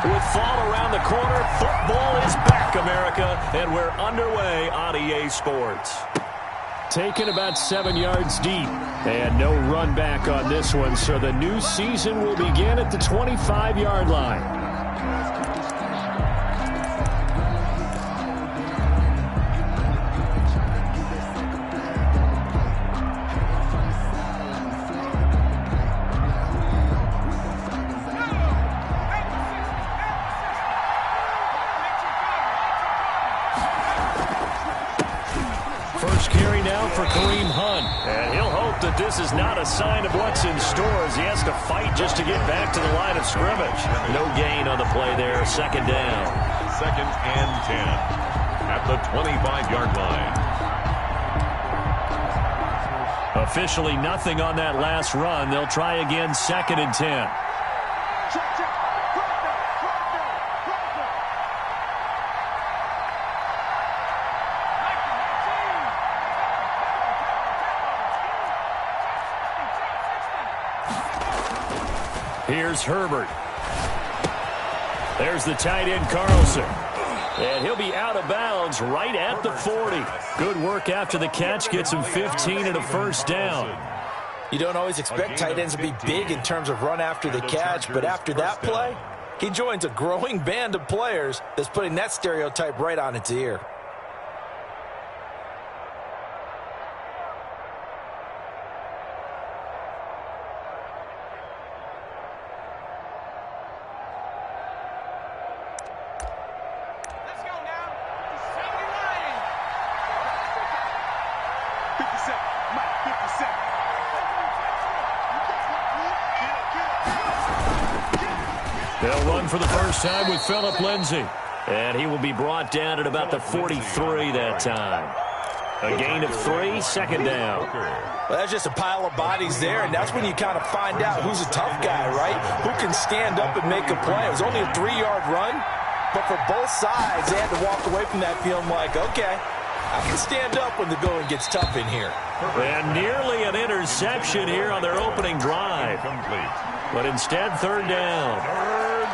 With fall around the corner, football is back, America, and we're underway on EA Sports. Taken about 7 yards deep, and no run back on this one, so the new season will begin at the 25-yard line. For Kareem Hunt. And he'll hope that this is not a sign of what's in store as he has to fight just to get back to the line of scrimmage. No gain on the play there. Second down. 2nd and 10 at the 25-yard line. Officially nothing on that last run. They'll try again 2nd and 10. Here's Herbert. There's the tight end, Carlson. And he'll be out of bounds right at the 40. Good work after the catch. Gets him 15 and a first down. You don't always expect tight ends to be big in terms of run after the catch, but after that play, he joins a growing band of players that's putting that stereotype right on its ear. They'll run for the first time with Phillip Lindsay. And he will be brought down at about the 43 that time. A gain of 3, second down. Well, that's just a pile of bodies there, and that's when you kind of find out who's a tough guy, right? Who can stand up and make a play. It was only a 3-yard run, but for both sides, they had to walk away from that feeling like, okay, I can stand up when the going gets tough in here. And nearly an interception here on their opening drive. But instead, third down.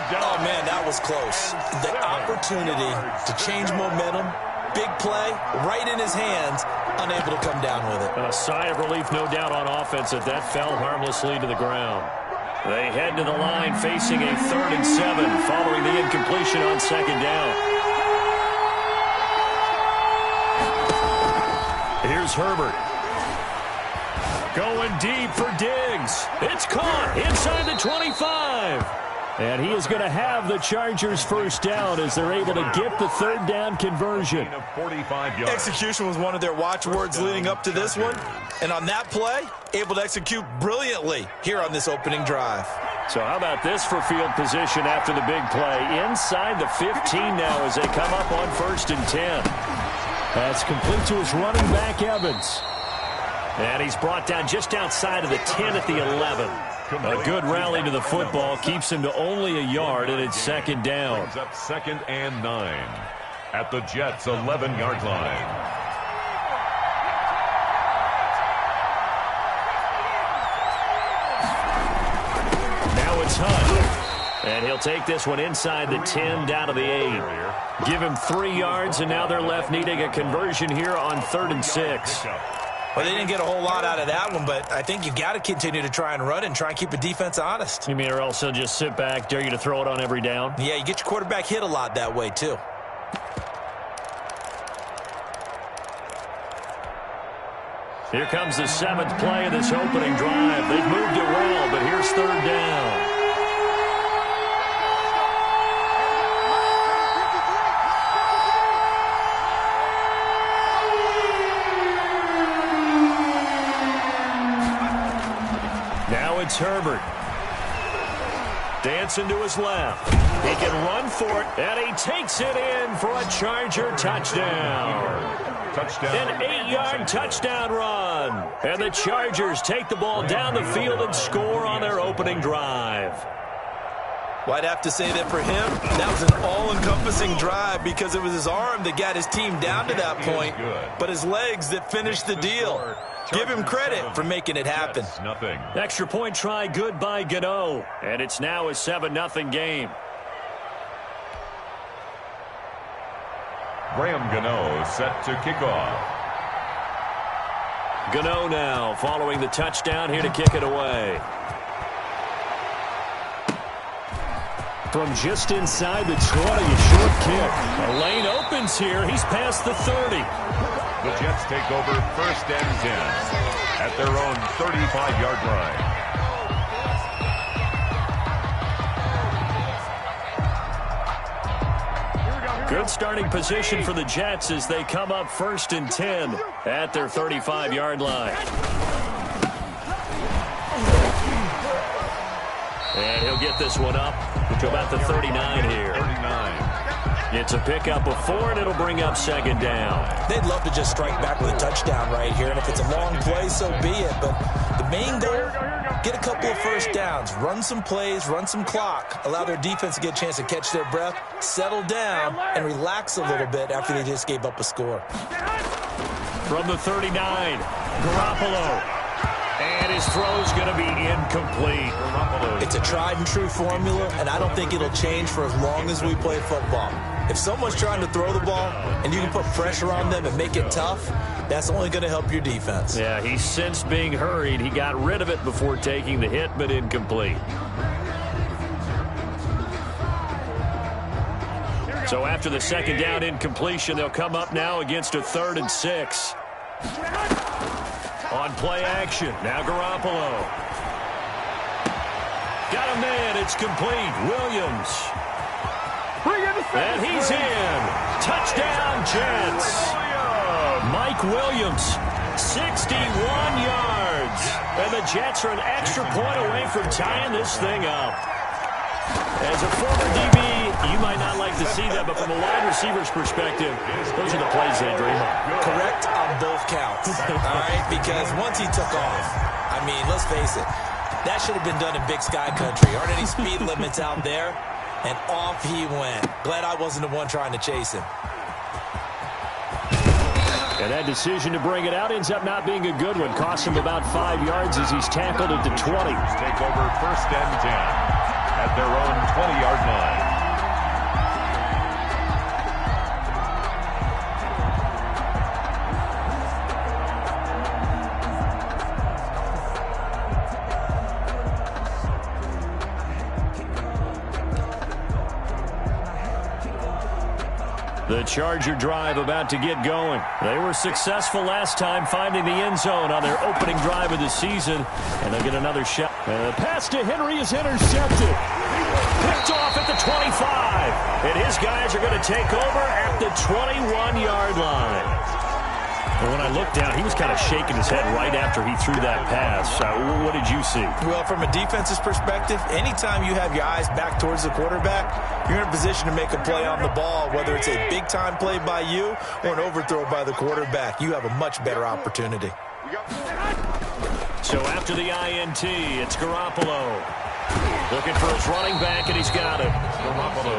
Oh, man, that was close. The opportunity to change momentum, big play, right in his hands, unable to come down with it. A sigh of relief, no doubt, on offense that fell harmlessly to the ground. They head to the line facing a 3rd and 7 following the incompletion on second down. Here's Herbert. Going deep for Diggs. It's caught inside the 25. And he is going to have the Chargers first down as they're able to get the third down conversion. Execution was one of their watchwords leading up to this one. And on that play, able to execute brilliantly here on this opening drive. So how about this for field position after the big play? Inside the 15 now as they come up on 1st and 10. That's complete to his running back, Evans. And he's brought down just outside of the 10 at the 11. A good rally to the football keeps him to only a yard, and it's second down. Up 2nd and 9 at the Jets' 11-yard line. Now it's Hunt. And he'll take this one inside the 10 down to the 8. Give him 3 yards, and now they're left needing a conversion here on 3rd and 6. Well, they didn't get a whole lot out of that one, but I think you got to continue to try and run and try and keep the defense honest. You mean or else they'll just sit back, dare you to throw it on every down? Yeah, you get your quarterback hit a lot that way, too. Here comes the 7th play of this opening drive. They've moved it well, but here's third down. It's Herbert. Dancing to his left. He can run for it, and he takes it in for a Charger touchdown. An 8-yard touchdown run. And the Chargers take the ball down the field and score on their opening drive. Well, I'd have to say that for him, that was an all-encompassing drive because it was his arm that got his team down to that point, but his legs that finished the deal. Give him credit for making it happen. Extra point try good by Gano. And it's now a 7-0 game. Graham Gano set to kick off. Gano now following the touchdown here to kick it away. From just inside the 20, a short kick. The lane opens here. He's past the 30. The Jets take over 1st and 10 at their own 35-yard line. Good starting position for the Jets as they come up 1st and 10 at their 35-yard line. And he'll get this one up to about the 39 here. 39. It's a pickup of 4, and it'll bring up 2nd down. They'd love to just strike back with a touchdown right here, and if it's a long play, so be it. But the main goal, get a couple of 1st downs, run some plays, run some clock, allow their defense to get a chance to catch their breath, settle down, and relax a little bit after they just gave up a score. From the 39, Garoppolo. And his throw's going to be incomplete. It's a tried-and-true formula, and I don't think it'll change for as long as we play football. If someone's trying to throw the ball and you can put pressure on them and make it tough, that's only going to help your defense. Yeah, he sensed being hurried. He got rid of it before taking the hit, but incomplete. So after the 2nd down incompletion, they'll come up now against a 3rd and 6. On play action, now Garoppolo. Got a man, it's complete. Williams. And he's in. Touchdown, Jets. Mike Williams, 61 yards. And the Jets are an extra point away from tying this thing up. As a former DB, you might not like to see that, but from a wide receiver's perspective, those are the plays they dream of. Correct on both counts, all right? Because once he took off, I mean, let's face it, that should have been done in Big Sky Country. Aren't any speed limits out there? And off he went. Glad I wasn't the one trying to chase him. And that decision to bring it out ends up not being a good one. Cost him about 5 yards as he's tackled at the 20. Take over 1st and 10 at their own 20-yard line. The Charger drive about to get going. They were successful last time finding the end zone on their opening drive of the season, and they'll get another shot. The pass to Henry is intercepted. Picked off at the 25, and his guys are going to take over at the 21-yard line. And when I looked down, he was kind of shaking his head right after he threw that pass. What did you see? Well, from a defense's perspective, anytime you have your eyes back towards the quarterback, you're in a position to make a play on the ball, whether it's a big-time play by you or an overthrow by the quarterback. You have a much better opportunity. So after the INT, it's Garoppolo. Looking for his running back, and he's got it.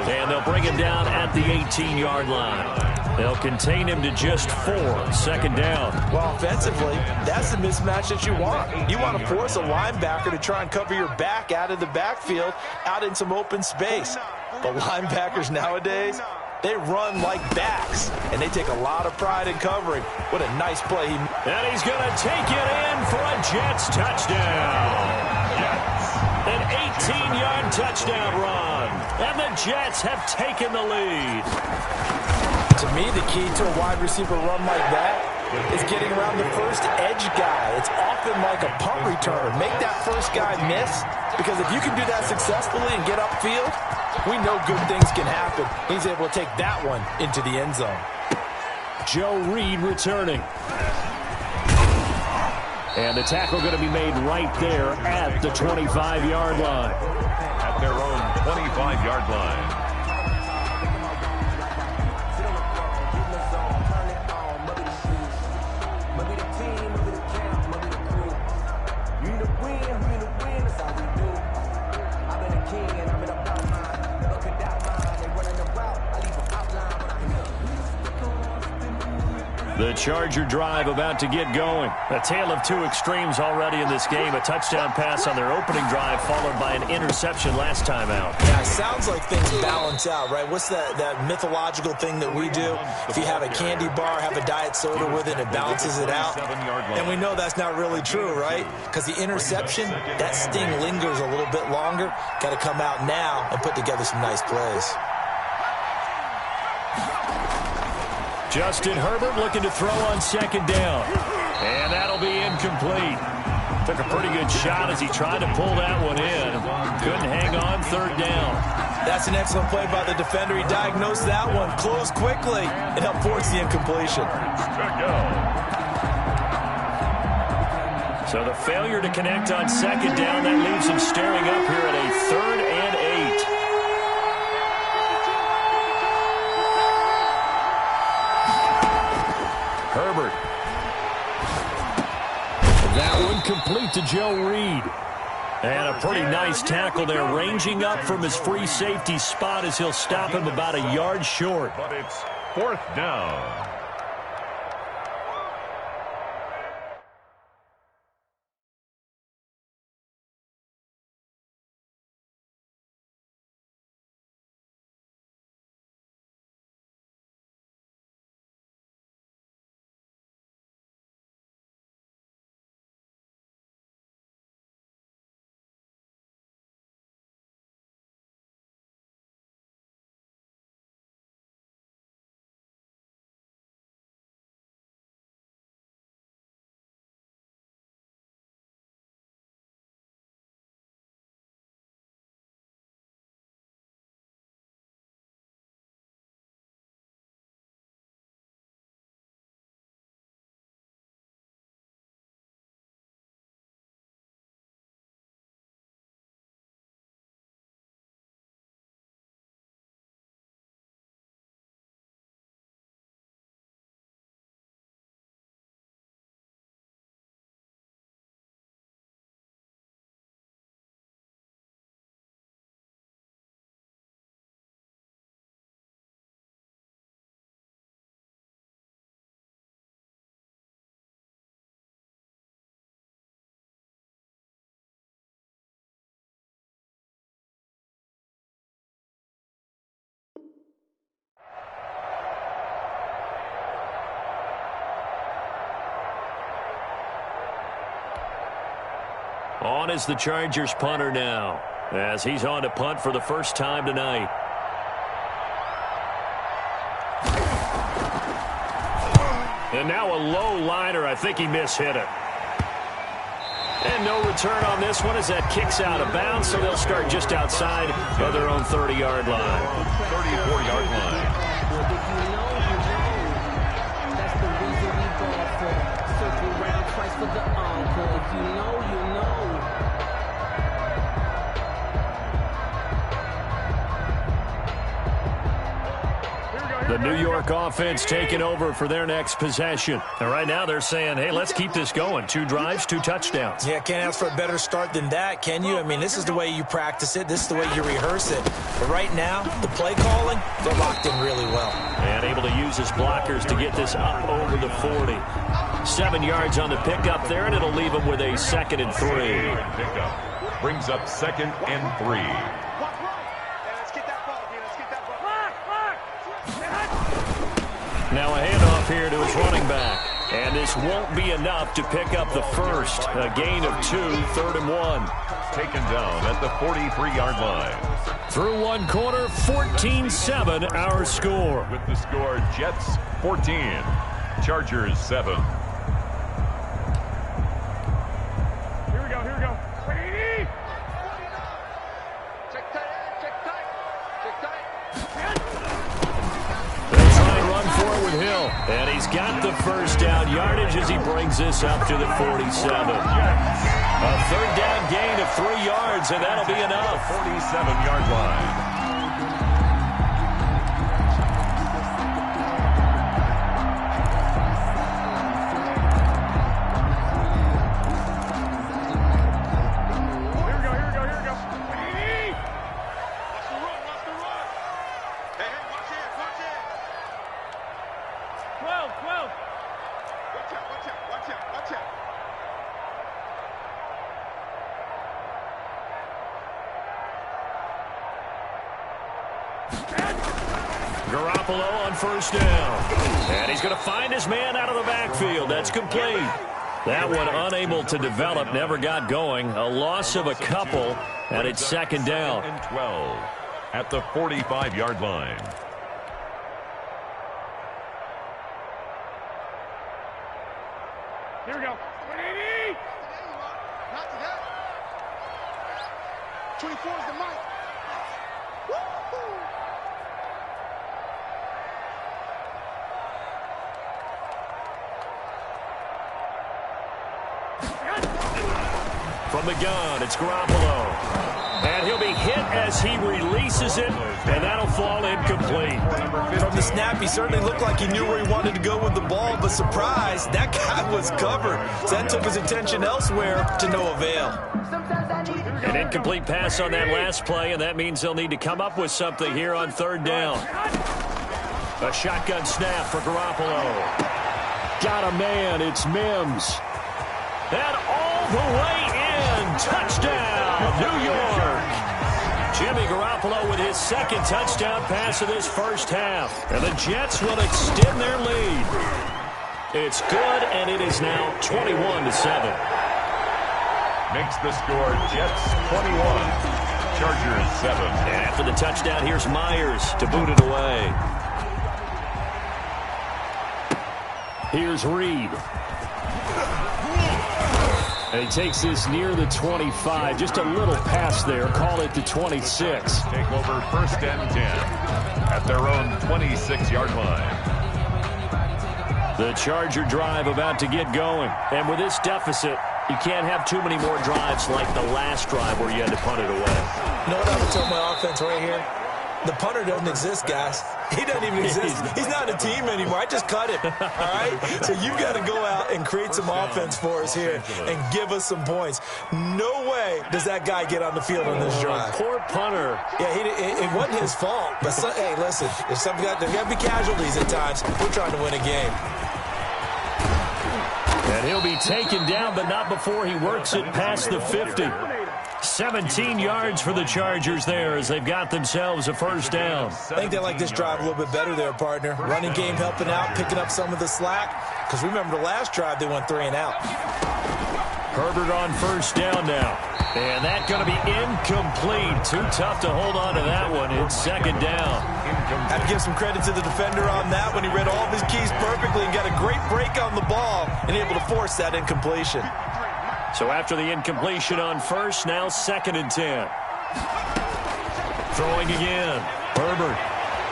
And they'll bring him down at the 18-yard line. They'll contain him to just 4, 2nd down. Well, offensively, that's the mismatch that you want. You want to force a linebacker to try and cover your back out of the backfield, out in some open space. But linebackers nowadays, they run like backs, and they take a lot of pride in covering. What a nice play. And he's going to take it in for a Jets touchdown. An 18-yard touchdown run. And the Jets have taken the lead. To me, the key to a wide receiver run like that is getting around the first edge guy. It's often like a punt returner. Make that first guy miss, because if you can do that successfully and get upfield, we know good things can happen. He's able to take that one into the end zone. Joe Reed returning. And the tackle going to be made right there at the 25-yard line. At their own 25-yard line. The Charger drive about to get going. A tale of two extremes already in this game. A touchdown pass on their opening drive followed by an interception last time out. Yeah, it sounds like things balance out, right? What's that mythological thing that we do? If you have a candy bar, have a diet soda with it, it balances it out. And we know that's not really true, right? Because the interception, that sting lingers a little bit longer. Got to come out now and put together some nice plays. Justin Herbert looking to throw on second down. And that'll be incomplete. Took a pretty good shot as he tried to pull that one in. Couldn't hang on third down. That's an excellent play by the defender. He diagnosed that one, closed quickly, and helped force the incompletion. So the failure to connect on second down, that leaves him staring up here at a 3rd and 8. Herbert. That one complete to Joe Reed. And a pretty nice tackle there, ranging up from his free safety spot as he'll stop him about a yard short. But it's 4th down. On is the Chargers punter now, as he's on to punt for the first time tonight. And now a low liner. I think he mishit it. And no return on this one as that kicks out of bounds, so they'll start just outside of their own 30-yard line. 34-yard line. That's the reason we go for. Circle round twice for the encore. If you know, you know. The New York offense taking over for their next possession. And right now they're saying, hey, let's keep this going. 2 drives, 2 touchdowns. Yeah, can't ask for a better start than that, can you? I mean, this is the way you practice it. This is the way you rehearse it. But right now, the play calling, they're locked in really well. And able to use his blockers to get this up over the 40. 7 yards on the pickup there, and it'll leave him with a 2nd and 3. Pickup brings up 2nd and 3. Now a handoff here to his running back. And this won't be enough to pick up the first. A gain of 2, 3rd and 1. Taken down at the 43-yard line. Through one quarter, 14-7 our score. With the score, Jets 14, Chargers 7. Here we go. With Hill, and he's got the first down yardage as he brings this up to the 47. A 3rd down gain of 3 yards, and that'll be enough. 47-yard line. Garoppolo on first down. And he's going to find his man out of the backfield. That's complete. That one unable to develop, never got going. A loss of a couple, and it's second down. And 12 at the 45-yard line. Here we go. 180. 24 is the mic. From the gun, it's Garoppolo. And he'll be hit as he releases it, and that'll fall incomplete. From the snap, he certainly looked like he knew where he wanted to go with the ball, but surprise, that guy was covered. So that took his attention elsewhere to no avail. An incomplete pass on that last play, and that means they'll need to come up with something here on third down. A shotgun snap for Garoppolo. Got a man, it's Mims. And all the way in, touchdown, New York. Jimmy Garoppolo with his second touchdown pass of this first half. And the Jets will extend their lead. It's good, and it is now 21-7. Makes the score Jets 21, Chargers 7. And after the touchdown, here's Myers to boot it away. Here's Reed. And he takes this near the 25. Just a little pass there. Call it the 26. Take over first and 10 at their own 26-yard line. The Charger drive about to get going. And with this deficit, you can't have too many more drives like the last drive where you had to punt it away. You know what I would tell my offense right here? The punter doesn't exist, guys. He doesn't even exist. He's not a team anymore. I just cut him, all right? So you've got to go out and create some offense for us here and give us some points. No way does that guy get on the field on this drive. Poor punter. Yeah, it wasn't his fault. But, hey, listen, there's got to be casualties at times. We're trying to win a game. And he'll be taken down, but not before he works it past the 50. 17 yards for the Chargers there as they've got themselves a first down. I think they like this drive a little bit better there, partner. Running game helping out, picking up some of the slack. Because remember the last drive, they went 3 and out. Herbert on first down now. And that's going to be incomplete. Too tough to hold on to that one. It's second down. Had to give some credit to the defender on that when he read all of his keys perfectly and got a great break on the ball and able to force that incompletion. So after the incompletion on first, now second and 10. Throwing again. Herbert.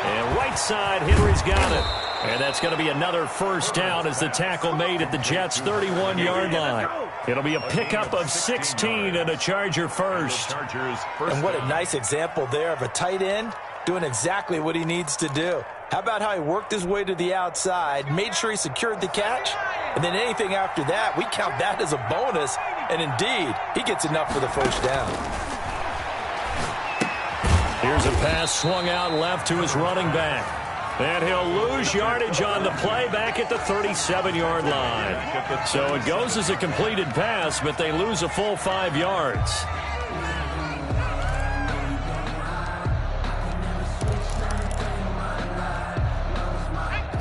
And right side, Henry's got it. And that's going to be another first down as the tackle made at the Jets' 31-yard line. It'll be a pickup of 16 and a Charger first. And what a nice example there of a tight end doing exactly what he needs to do. How about how he worked his way to the outside, made sure he secured the catch, and then anything after that, we count that as a bonus. And indeed, he gets enough for the first down. Here's a pass swung out left to his running back. And he'll lose yardage on the play back at the 37-yard line. So it goes as a completed pass, but they lose a full 5 yards.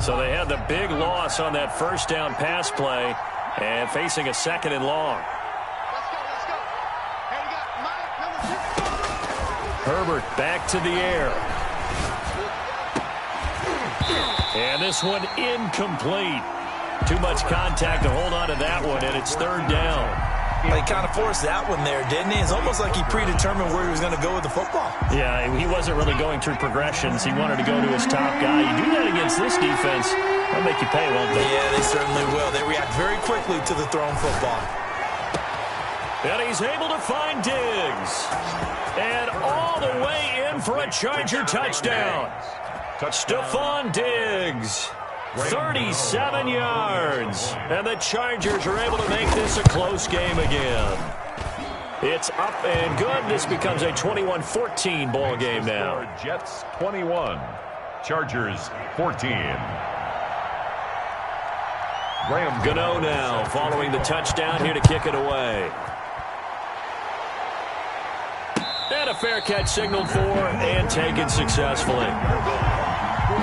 So they had the big loss on that first down pass play and facing a second and long. Herbert back to the air. And this one incomplete. Too much contact to hold on to that one, and it's third down. Well, he kind of forced that one there, didn't he? It's almost like he predetermined where he was going to go with the football. Yeah, he wasn't really going through progressions. He wanted to go to his top guy. You do that against this defense, they'll make you pay, won't they? Yeah, they certainly will. They react very quickly to the thrown football. And he's able to find Diggs. And all the way in for a Charger touchdown. Stephon Diggs, 37 yards. And the Chargers are able to make this a close game again. It's up and good. This becomes a 21-14 ball game now. Jets 21, Chargers 14. Gano now following the touchdown here to kick it away. And a fair catch signaled for and taken successfully.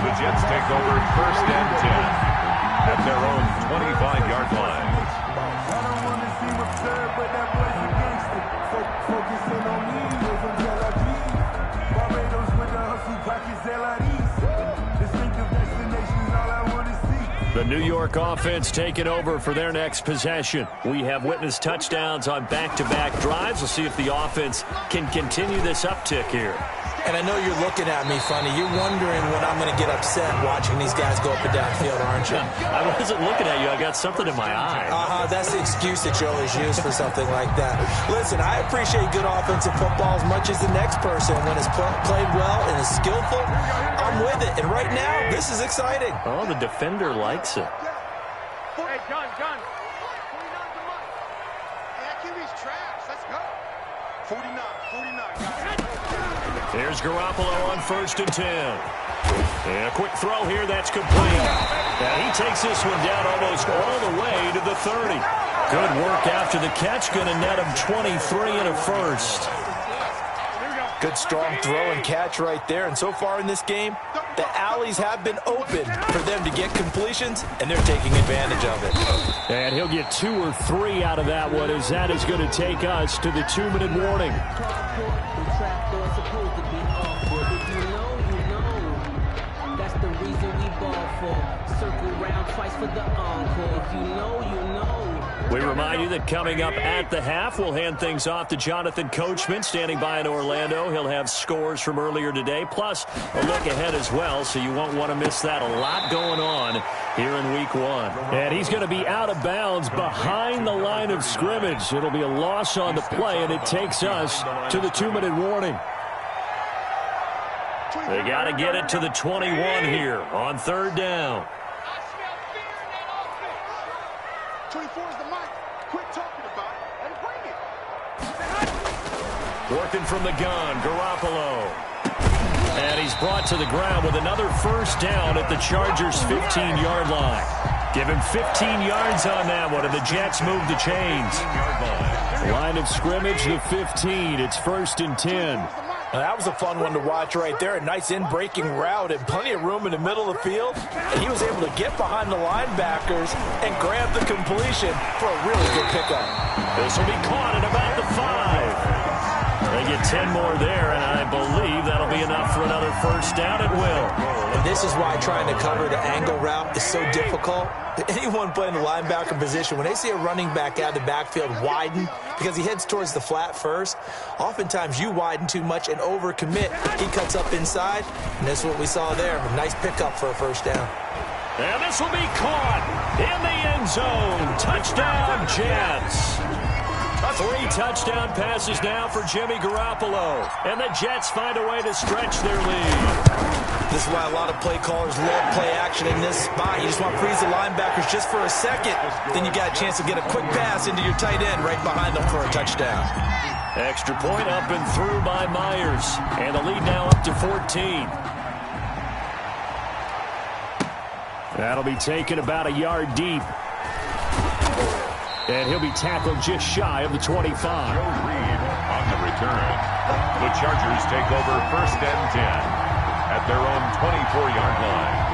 The Jets take over first and 10 at their own 25-yard line. I don't want to seem absurd, but that boy's a gangster. Focusing on me, isn't Tel Aviv. Barbados with the hustle pockets, LREs. Distinctive destinations, all I want to see. The New York offense taking over for their next possession. We have witnessed touchdowns on back-to-back drives. We'll see if the offense can continue this uptick here. And I know you're looking at me funny. You're wondering when I'm going to get upset watching these guys go up and down field, aren't you? I wasn't looking at you. I got something in my eye. That's the excuse that you always use for something like that. Listen, I appreciate good offensive football as much as the next person. When it's played well and is skillful, I'm with it. And right now, this is exciting. Oh, the defender likes it. Hey, gun. Hey, QB's trash. Let's go. 49, guys. Here's Garoppolo on first and 10. And a quick throw here, that's complete. And he takes this one down almost all the way to the 30. Good work after the catch, going to net him 23 and a first. Good strong throw and catch right there. And so far in this game, the alleys have been open for them to get completions, and they're taking advantage of it. And he'll get 2 or 3 out of that one, as that is going to take us to the 2-minute warning. We remind you that coming up at the half, we'll hand things off to Jonathan Coachman, standing by in Orlando. He'll have scores from earlier today, plus a look ahead as well, so you won't want to miss that. A lot going on here in Week 1. And he's going to be out of bounds behind the line of scrimmage. It'll be a loss on the play, and it takes us to the 2-minute warning. They got to get it to the 21 here on third down. 24 is the mic. Quit talking about it and bring it. Working from the gun, Garoppolo. And he's brought to the ground with another first down at the Chargers' 15-yard line. Give him 15 yards on that one, and the Jets move the chains. Line of scrimmage, the 15. It's first and 10. Now, that was a fun one to watch right there. A nice in-breaking route and plenty of room in the middle of the field. And he was able to get behind the linebackers and grab the completion for a really good pickup. This will be caught at about the 5. They get 10 more there, and I believe that'll be enough for another first down. It will. And this is why trying to cover the angle route is so difficult. Anyone playing the linebacker position, when they see a running back out of the backfield widen because he heads towards the flat first, oftentimes you widen too much and overcommit. He cuts up inside, and that's what we saw there. A nice pickup for a first down. And this will be caught in the end zone. Touchdown, Jets. 3 touchdown passes now for Jimmy Garoppolo. And the Jets find a way to stretch their lead. This is why a lot of play callers love play action in this spot. You just want to freeze the linebackers just for a second. Then you got a chance to get a quick pass into your tight end right behind them for a touchdown. Extra point up and through by Myers. And the lead now up to 14. That'll be taken about a yard deep. And he'll be tackled just shy of the 25. Joe Reed on the return. The Chargers take over first and 10 at their own 24-yard line.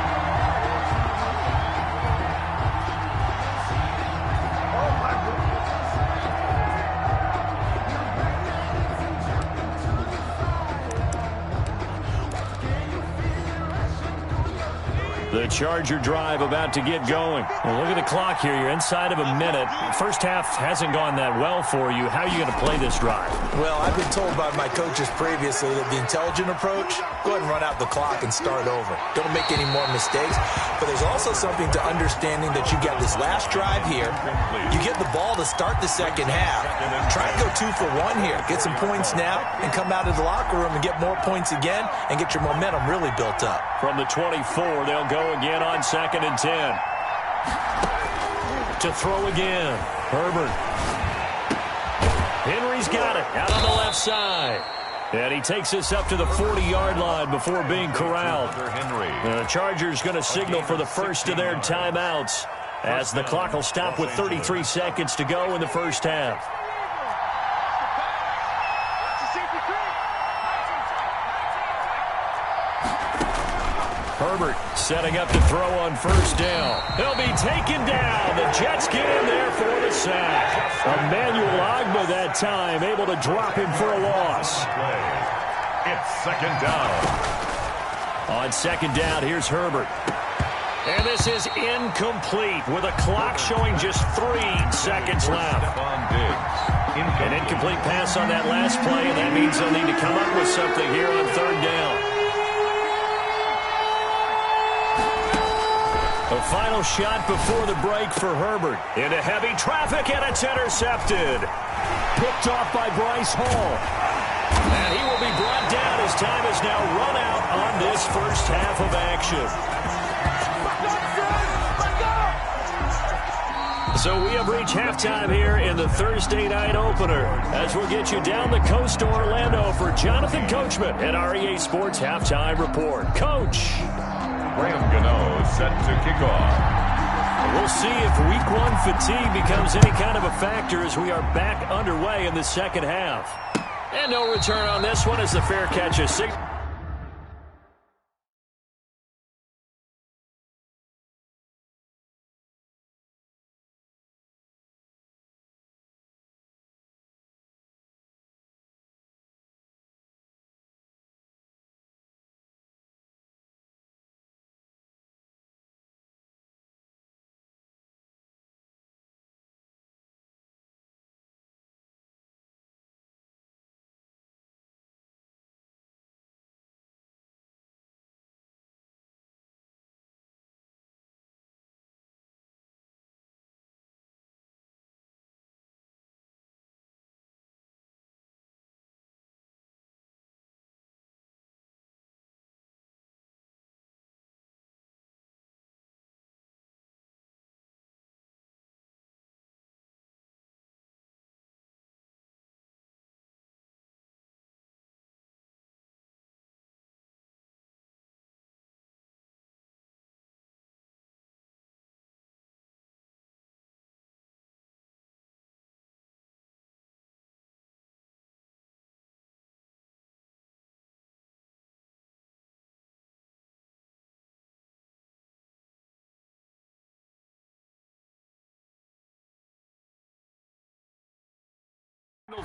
The Charger drive about to get going. Well, look at the clock here. You're inside of a minute. First half hasn't gone that well for you. How are you going to play this drive? Well, I've been told by my coaches previously that the intelligent approach, go ahead and run out the clock and start over. Don't make any more mistakes. But there's also something to understanding that you got this last drive here. You get the ball to start the second half. Try and go 2 for 1 here. Get some points now and come out of the locker room and get more points again and get your momentum really built up. From the 24, they'll go again on second and 10. To throw again. Herbert. Henry's got it out on the left side. And he takes this up to the 40-yard line before being corralled. The Chargers going to signal for the first of their timeouts as the clock will stop with 33 seconds to go in the first half. Herbert setting up to throw on first down. He'll be taken down. The Jets get in there for the sack. Emmanuel Ogbah that time able to drop him for a loss. It's second down. On second down, here's Herbert. And this is incomplete with a clock showing just 3 seconds left. An incomplete pass on that last play, and that means they'll need to come up with something here on third down. The final shot before the break for Herbert. Into heavy traffic, and it's intercepted. Picked off by Bryce Hall. And he will be brought down as time has now run out on this first half of action. So we have reached halftime here in the Thursday night opener as we'll get you down the coast to Orlando for Jonathan Coachman at REA Sports Halftime Report. Coach. Graham Gano set to kick off. We'll see if week 1 fatigue becomes any kind of a factor as we are back underway in the second half. And no return on this one as the fair catch is 6.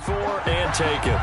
For and take it.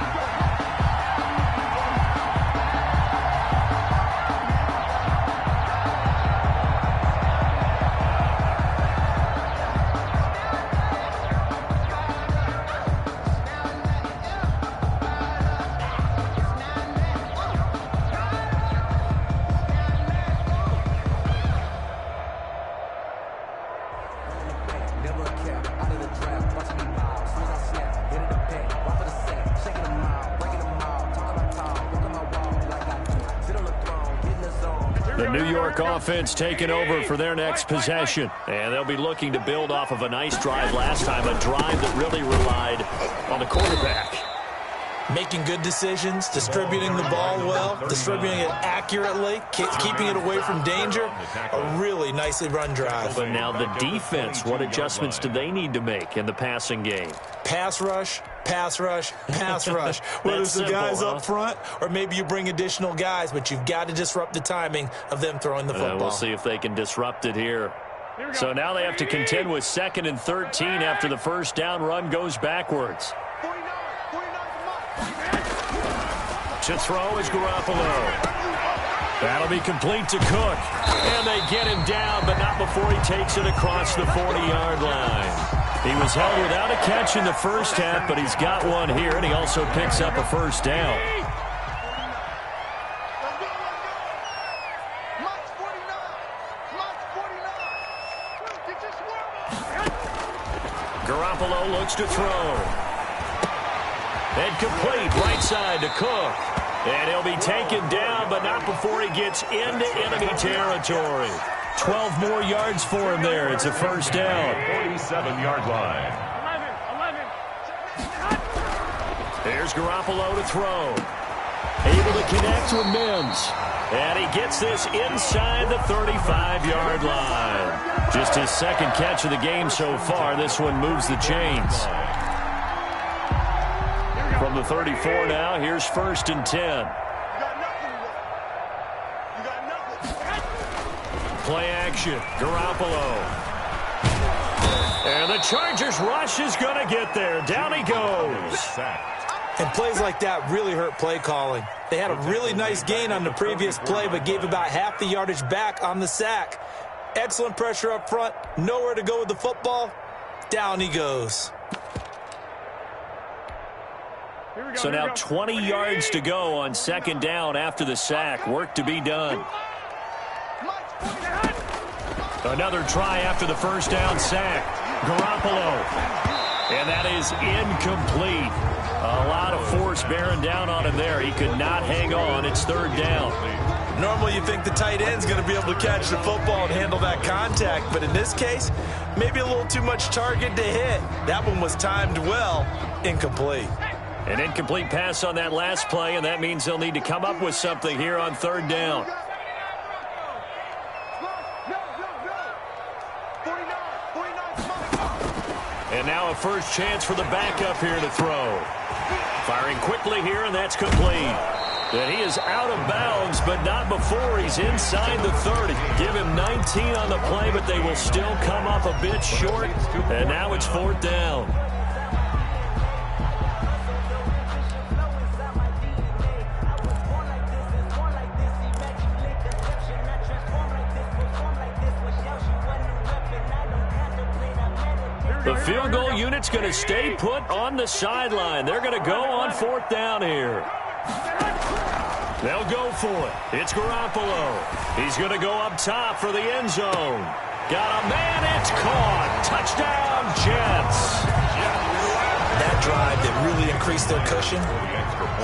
Offense taking over for their next possession. And they'll be looking to build off of a nice drive last time, a drive that really relied on the quarterback. Making good decisions, distributing the ball well, distributing it accurately, keeping it away from danger. A really nicely run drive. But now the defense, what adjustments do they need to make in the passing game? Pass rush, pass rush, pass rush. Whether it's the guys up front or maybe you bring additional guys, but you've got to disrupt the timing of them throwing the football. We'll see if they can disrupt it here. So now they have to contend with 2nd and 13 after the first down run goes backwards. To throw is Garoppolo. That'll be complete to Cook. And they get him down, but not before he takes it across the 40-yard line. He was held without a catch in the first half, but he's got one here, and he also picks up a first down. Garoppolo looks to throw. And complete right side to Cook. And he'll be taken down, but not before he gets into enemy territory. 12 more yards for him there. It's a first down. 47-yard line. 11. There's Garoppolo to throw. Able to connect with Mims. And he gets this inside the 35-yard line. Just his second catch of the game so far. This one moves the chains. From the 34 now, here's 1st and 10. You got nothing. Play action. Garoppolo. And the Chargers rush is going to get there. Down he goes. And plays like that really hurt play calling. They had a really nice gain on the previous play, but gave about half the yardage back on the sack. Excellent pressure up front. Nowhere to go with the football. Down he goes. So now 20 yards to go on second down after the sack. Work to be done. Another try after the first down sack. Garoppolo. And that is incomplete. A lot of force bearing down on him there. He could not hang on. It's third down. Normally you think the tight end's going to be able to catch the football and handle that contact, but in this case, maybe a little too much target to hit. That one was timed well. Incomplete. An incomplete pass on that last play, and that means they'll need to come up with something here on third down. And now a first chance for the backup here to throw. Firing quickly here, and that's complete. And he is out of bounds, but not before he's inside the 30. Give him 19 on the play, but they will still come up a bit short. And now it's fourth down. The field goal unit's going to stay put on the sideline. They're going to go on fourth down here. They'll go for it. It's Garoppolo. He's going to go up top for the end zone. Got a man. It's caught. Touchdown, Jets. That drive that really increased their cushion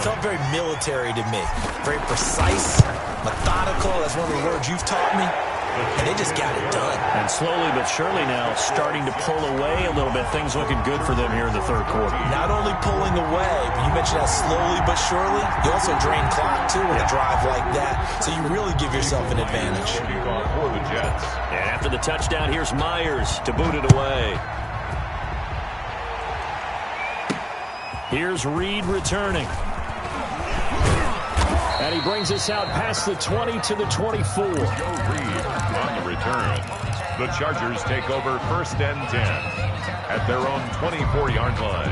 felt very military to me. Very precise, methodical. That's one of the words you've taught me. And they just got it done. And slowly but surely now starting to pull away a little bit. Things looking good for them here in the third quarter. Not only pulling away, but you mentioned that slowly but surely. You also drain clock, too, with a drive like that. So you really give yourself an advantage. And after the touchdown, here's Myers to boot it away. Here's Reed returning. And he brings us out past the 20 to the 24. Joe Reed on the return. The Chargers take over first and 10 at their own 24-yard line.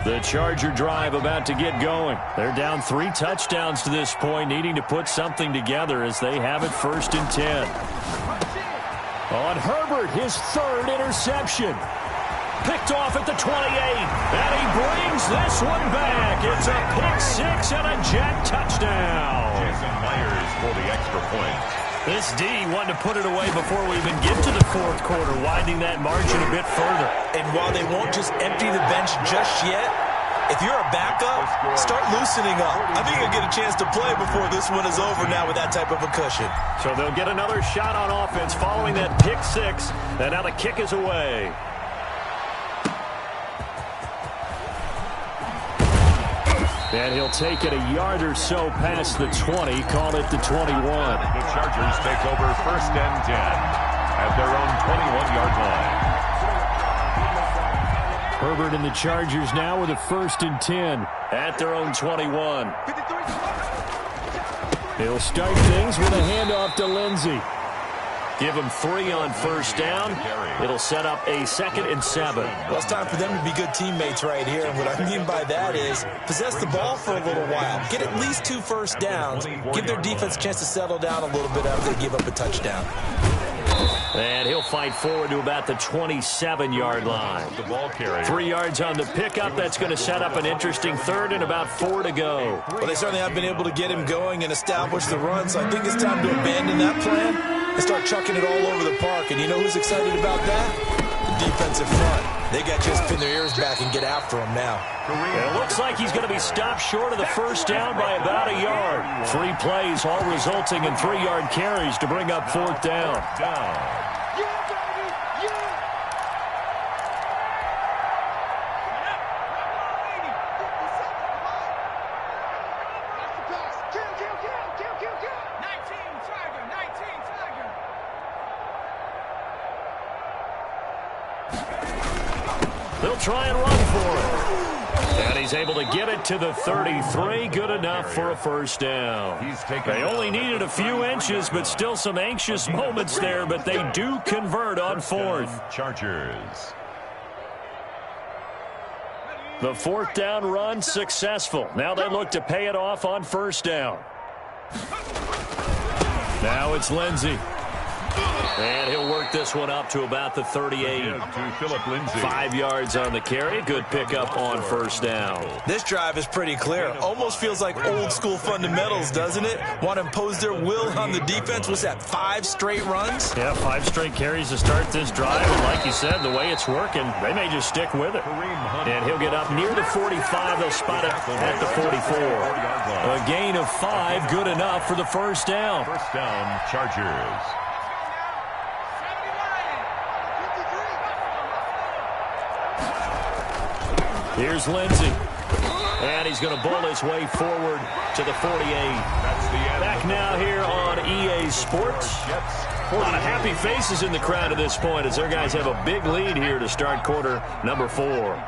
The Charger drive about to get going. They're down 3 touchdowns to this point, needing to put something together as they have it first and 10. On Herbert, his third interception. Picked off at the 28, and he brings this one back. It's a pick-6 and a Jet touchdown. Jason Myers for the extra point. This D wanted to put it away before we even get to the fourth quarter, widening that margin a bit further. And while they won't just empty the bench just yet, if you're a backup, start loosening up. I think you'll get a chance to play before this one is over now with that type of a cushion. So they'll get another shot on offense following that pick-6, and now the kick is away. And he'll take it a yard or so past the 20, call it the 21. The Chargers take over first and 10 at their own 21-yard line. Herbert and the Chargers now with a first and 10 at their own 21. He'll start things with a handoff to Lindsey. Give him 3 on first down. It'll set up a 2nd and 7. Well, it's time for them to be good teammates right here. And what I mean by that is possess the ball for a little while. Get at least 2 first downs. Give their defense a chance to settle down a little bit after they give up a touchdown. And he'll fight forward to about the 27-yard line. 3 yards on the pickup. That's going to set up an interesting third and about 4 to go. Well, they certainly have been able to get him going and establish the run, so I think it's time to abandon that plan and start chucking it all over the park. And you know who's excited about that? The defensive front. They got to just pin their ears back and get after him now. It looks like he's going to be stopped short of the first down by about a yard. 3 plays, all resulting in 3-yard carries to bring up fourth down. They'll try and run for it. And he's able to get it to the 33. Good enough for a first down. They only needed a few inches, but still some anxious moments there, but they do convert on fourth. Chargers. The fourth down run successful. Now they look to pay it off on first down. Now it's Lindsey. And he'll work this one up to about the 38. To Philip Lindsay. 5 yards on the carry. Good pickup on first down. This drive is pretty clear. Almost feels like old school fundamentals, doesn't it? Want to impose their will on the defense. Was that 5 straight runs? Yeah, 5 straight carries to start this drive. And like you said, the way it's working, they may just stick with it. And he'll get up near the 45. They'll spot it at the 44. A gain of 5, good enough for the first down. First down, Chargers. Here's Lindsey. And he's going to bowl his way forward to the 48. Back now here on EA Sports. A lot of happy faces in the crowd at this point as their guys have a big lead here to start quarter number 4.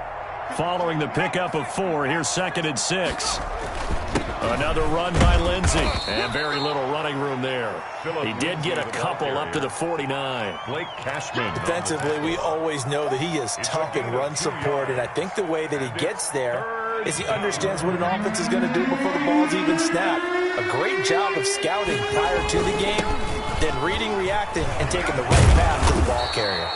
Following the pickup of 4, here's 2nd and 6. Another run by Lindsey. And very little running room there. He did get a couple up to the 49. Blake Cashman. Defensively, we always know that he is tough in run support, and I think the way that he gets there is he understands what an offense is going to do before the ball's even snapped. A great job of scouting prior to the game, then reading, reacting, and taking the right path to the ball carrier.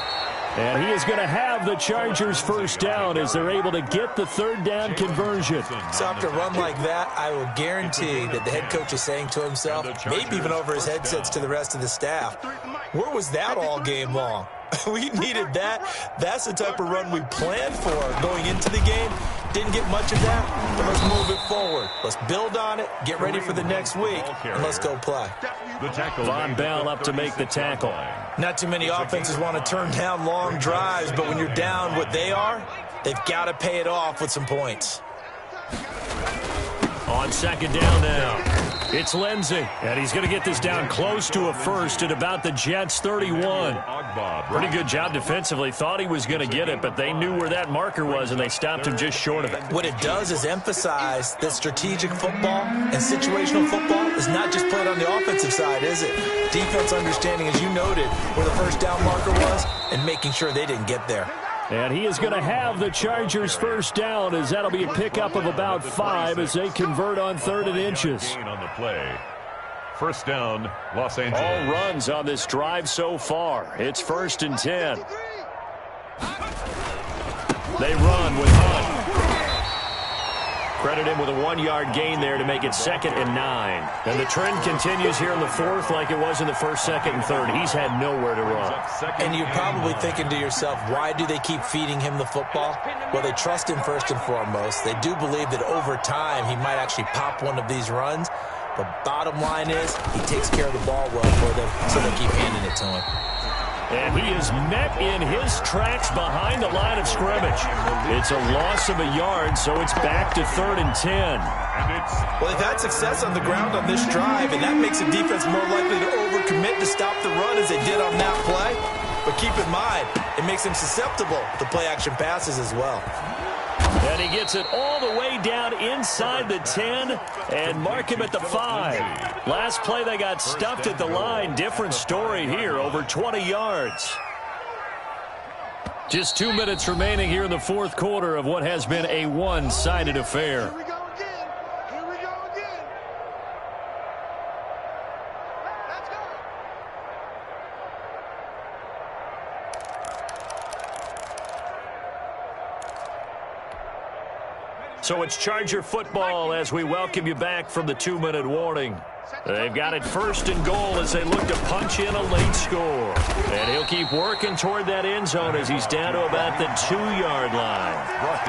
And he is going to have the Chargers first down as they're able to get the 3rd down conversion. So after a run like that, I will guarantee that the head coach is saying to himself, maybe even over his headsets to the rest of the staff, where was that all game long? We needed that. That's the type of run we planned for going into the game. Didn't get much of that, but let's move it forward. Let's build on it, get ready for the next week, and let's go play. Von Bell up to make the tackle. Not too many offenses want to turn down long drives, but when you're down what they are, they've got to pay it off with some points. On 2nd down now. It's Lindsey, and he's going to get this down close to a first at about the Jets' 31. Pretty good job defensively. Thought he was going to get it, but they knew where that marker was, and they stopped him just short of it. What it does is emphasize that strategic football and situational football is not just played on the offensive side, is it? Defense understanding, as you noted, where the first down marker was and making sure they didn't get there. And he is going to have the Chargers first down as that'll be a pickup of about 5 as they convert on 3rd and inches. On the play. First down, Los Angeles. All runs on this drive so far. It's 1st and 10. They run with Hunt. Credit him with a 1-yard gain there to make it 2nd and 9. And the trend continues here in the 4th like it was in the 1st, 2nd, and 3rd. He's had nowhere to run. And you're probably thinking to yourself, why do they keep feeding him the football? Well, they trust him first and foremost. They do believe that over time he might actually pop one of these runs. But bottom line is he takes care of the ball well for them, so they keep handing it to him. And he is met in his tracks behind the line of scrimmage. It's a loss of a yard, so it's back to 3rd and 10. Well, they've had success on the ground on this drive, and that makes the defense more likely to overcommit to stop the run as they did on that play. But keep in mind, it makes them susceptible to play-action passes as well. And he gets it all the way down inside the 10 and mark him at the 5. Last play they got stuffed at the line. Different story here, over 20 yards. Just 2 minutes remaining here in the 4th quarter of what has been a one-sided affair. Here we go again. Here we go again. Let's go. So it's Charger football as we welcome you back from the 2-minute warning. They've got it 1st and goal as they look to punch in a late score. And he'll keep working toward that end zone as he's down to about the 2-yard line.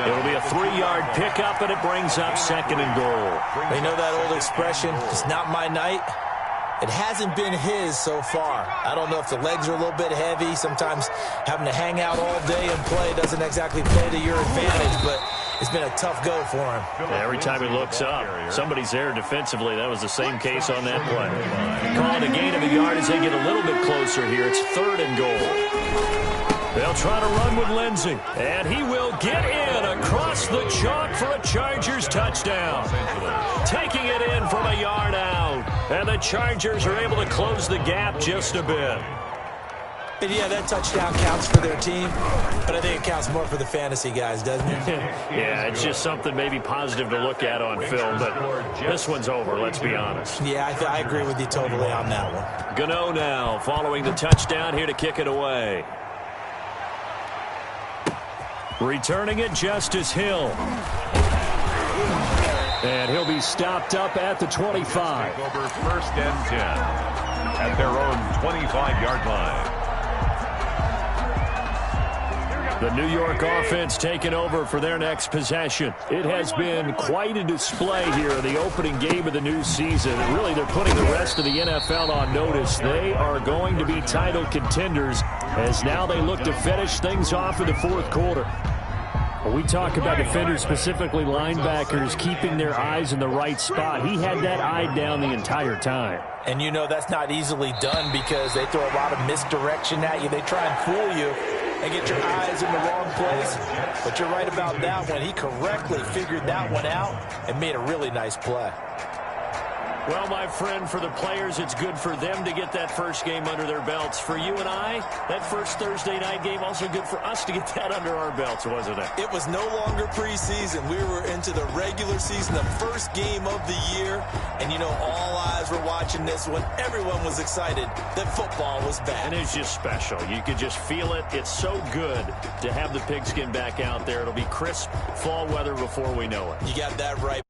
It'll be a 3-yard pickup, and it brings up 2nd and goal. You know that old expression, it's not my night? It hasn't been his so far. I don't know if the legs are a little bit heavy. Sometimes having to hang out all day and play doesn't exactly play to your advantage, but it's been a tough go for him. Every time he looks up, somebody's there defensively. That was the same case on that play. Call it a gain of a yard as they get a little bit closer here. It's 3rd and goal. They'll try to run with Lindsay. And he will get in across the chalk for a Chargers touchdown. Taking it in from a yard out. And the Chargers are able to close the gap just a bit. And yeah, that touchdown counts for their team, but I think it counts more for the fantasy guys, doesn't it? Yeah, it's just something maybe positive to look at on film, but this one's over, let's be honest. Yeah, I agree with you totally on that one. Gano now following the touchdown here to kick it away. Returning it, Justice Hill. And he'll be stopped up at the 25. Over first and 10 at their own 25-yard line. The New York offense taking over for their next possession. It has been quite a display here in the opening game of the new season. Really, they're putting the rest of the NFL on notice. They are going to be title contenders as now they look to finish things off in the fourth quarter. We talk about defenders, specifically linebackers, keeping their eyes in the right spot. He had that eye down the entire time. And you know that's not easily done because they throw a lot of misdirection at you. They try and fool you and get your eyes in the wrong place. But you're right about that one. He correctly figured that one out and made a really nice play. Well, my friend, for the players, it's good for them to get that first game under their belts. For you and I, that first Thursday night game, also good for us to get that under our belts, wasn't it? It was no longer preseason. We were into the regular season, the first game of the year. And, you know, all eyes were watching this one. Everyone was excited that football was back. And it's just special. You could just feel it. It's so good to have the pigskin back out there. It'll be crisp fall weather before we know it. You got that right.